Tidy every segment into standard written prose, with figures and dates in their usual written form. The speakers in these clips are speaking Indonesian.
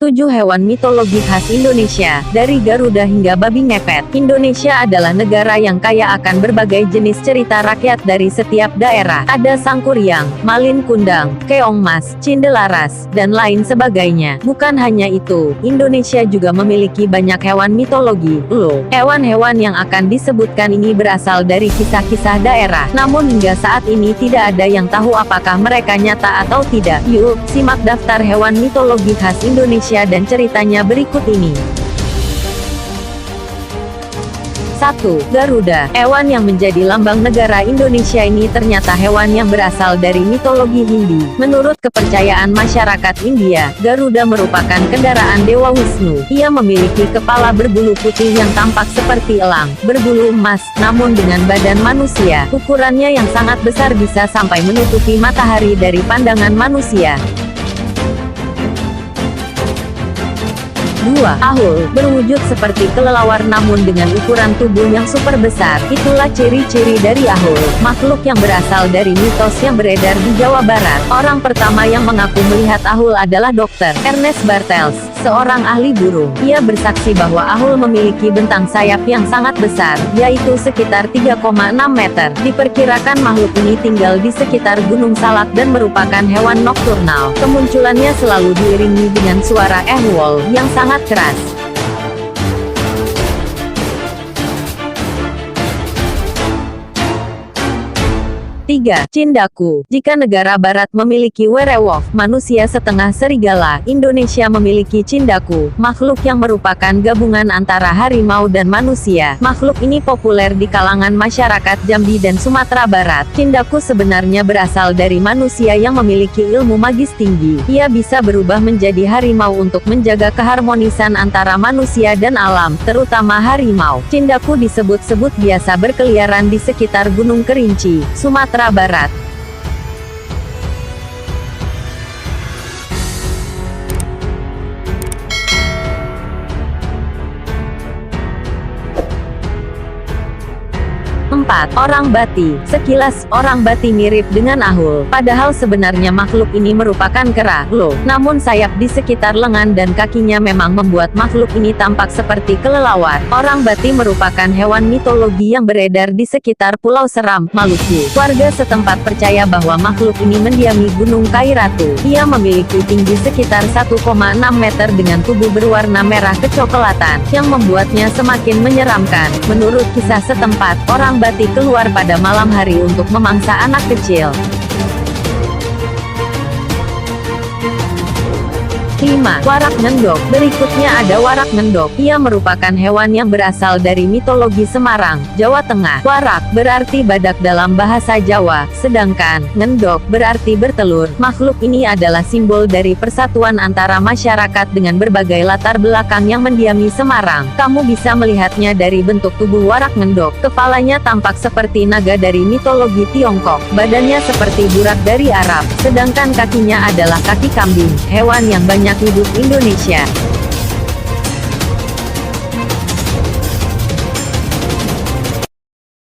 7 hewan mitologi khas Indonesia, dari Garuda hingga babi ngepet. Indonesia adalah negara yang kaya akan berbagai jenis cerita rakyat dari setiap daerah. Ada Sangkuriang, Malin Kundang, Keong Mas, Cindelaras, dan lain sebagainya. Bukan hanya itu, Indonesia juga memiliki banyak hewan mitologi. Hewan-hewan yang akan disebutkan ini berasal dari kisah-kisah daerah. Namun hingga saat ini tidak ada yang tahu apakah mereka nyata atau tidak. Yuk, simak daftar hewan mitologi khas Indonesia dan ceritanya berikut ini. 1. Garuda. Hewan yang menjadi lambang negara Indonesia ini ternyata hewan yang berasal dari mitologi Hindi. Menurut kepercayaan masyarakat India, Garuda merupakan kendaraan Dewa Wisnu. Ia memiliki kepala berbulu putih yang tampak seperti elang, berbulu emas, namun dengan badan manusia. Ukurannya yang sangat besar bisa sampai menutupi matahari dari pandangan manusia. 2. Ahul. Berwujud seperti kelelawar namun dengan ukuran tubuh yang super besar. Itulah ciri-ciri dari ahul, makhluk yang berasal dari mitos yang beredar di Jawa Barat. Orang pertama yang mengaku melihat ahul adalah Dr. Ernest Bartels, seorang ahli burung. Ia bersaksi bahwa ahul memiliki bentang sayap yang sangat besar, yaitu sekitar 3,6 meter. Diperkirakan makhluk ini tinggal di sekitar Gunung Salak dan merupakan hewan nokturnal. Kemunculannya selalu diiringi dengan suara ehwol yang sangat keras. 3. Cindaku. Jika negara barat memiliki werewolf, manusia setengah serigala, Indonesia memiliki cindaku, makhluk yang merupakan gabungan antara harimau dan manusia. Makhluk ini populer di kalangan masyarakat Jambi dan Sumatera Barat. Cindaku sebenarnya berasal dari manusia yang memiliki ilmu magis tinggi. Ia bisa berubah menjadi harimau untuk menjaga keharmonisan antara manusia dan alam, terutama harimau. Cindaku disebut-sebut biasa berkeliaran di sekitar Gunung Kerinci, Sumatera Barat. 4. Orang Bati. Sekilas, orang Bati mirip dengan ahul. Padahal sebenarnya makhluk ini merupakan kera. Namun sayap di sekitar lengan dan kakinya memang membuat makhluk ini tampak seperti kelelawar. Orang Bati merupakan hewan mitologi yang beredar di sekitar Pulau Seram, Maluku. Warga setempat percaya bahwa makhluk ini mendiami Gunung Kairatu. Ia memiliki tinggi sekitar 1,6 meter dengan tubuh berwarna merah kecoklatan, yang membuatnya semakin menyeramkan. Menurut kisah setempat, orang Bati keluar pada malam hari untuk memangsa anak kecil. 5. Warak Ngendok. Berikutnya ada Warak Ngendok. Ia merupakan hewan yang berasal dari mitologi Semarang, Jawa Tengah. Warak berarti badak dalam bahasa Jawa, sedangkan Ngendok berarti bertelur. Makhluk ini adalah simbol dari persatuan antara masyarakat dengan berbagai latar belakang yang mendiami Semarang. Kamu bisa melihatnya dari bentuk tubuh Warak Ngendok. Kepalanya tampak seperti naga dari mitologi Tiongkok. Badannya seperti burak dari Arab, sedangkan kakinya adalah kaki kambing, hewan yang banyak hidup Indonesia.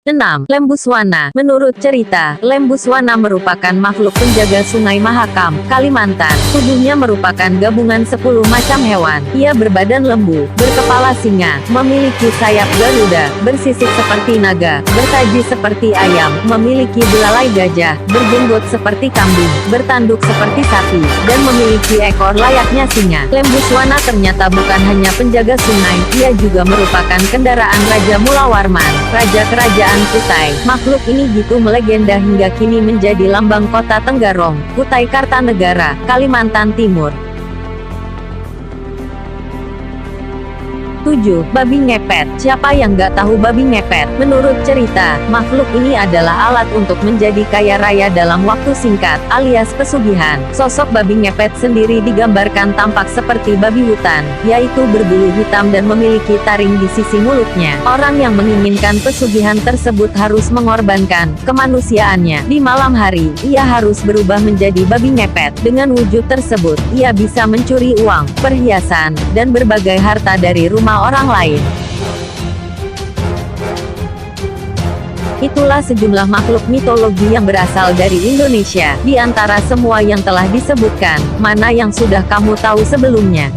6. Lembuswana. Menurut cerita, Lembuswana merupakan makhluk penjaga Sungai Mahakam, Kalimantan. Tubuhnya merupakan gabungan 10 macam hewan. Ia berbadan lembu, berkepala singa, memiliki sayap Garuda, bersisik seperti naga, bertaji seperti ayam, memiliki belalai gajah, berjenggot seperti kambing, bertanduk seperti sapi, dan memiliki ekor layaknya singa. Lembuswana ternyata bukan hanya penjaga sungai, ia juga merupakan kendaraan Raja Mulawarman, raja kerajaan Kutai. Makhluk ini gitu melegenda hingga kini menjadi lambang kota Tenggarong, Kutai Kartanegara, Kalimantan Timur. 7. Babi ngepet. Siapa yang nggak tahu babi ngepet? Menurut cerita, makhluk ini adalah alat untuk menjadi kaya raya dalam waktu singkat, alias pesugihan. Sosok babi ngepet sendiri digambarkan tampak seperti babi hutan, yaitu berbulu hitam dan memiliki taring di sisi mulutnya. Orang yang menginginkan pesugihan tersebut harus mengorbankan kemanusiaannya. Di malam hari, ia harus berubah menjadi babi ngepet. Dengan wujud tersebut, ia bisa mencuri uang, perhiasan, dan berbagai harta dari rumah orang lain. Itulah sejumlah makhluk mitologi yang berasal dari Indonesia. Di antara semua yang telah disebutkan, mana yang sudah kamu tahu sebelumnya?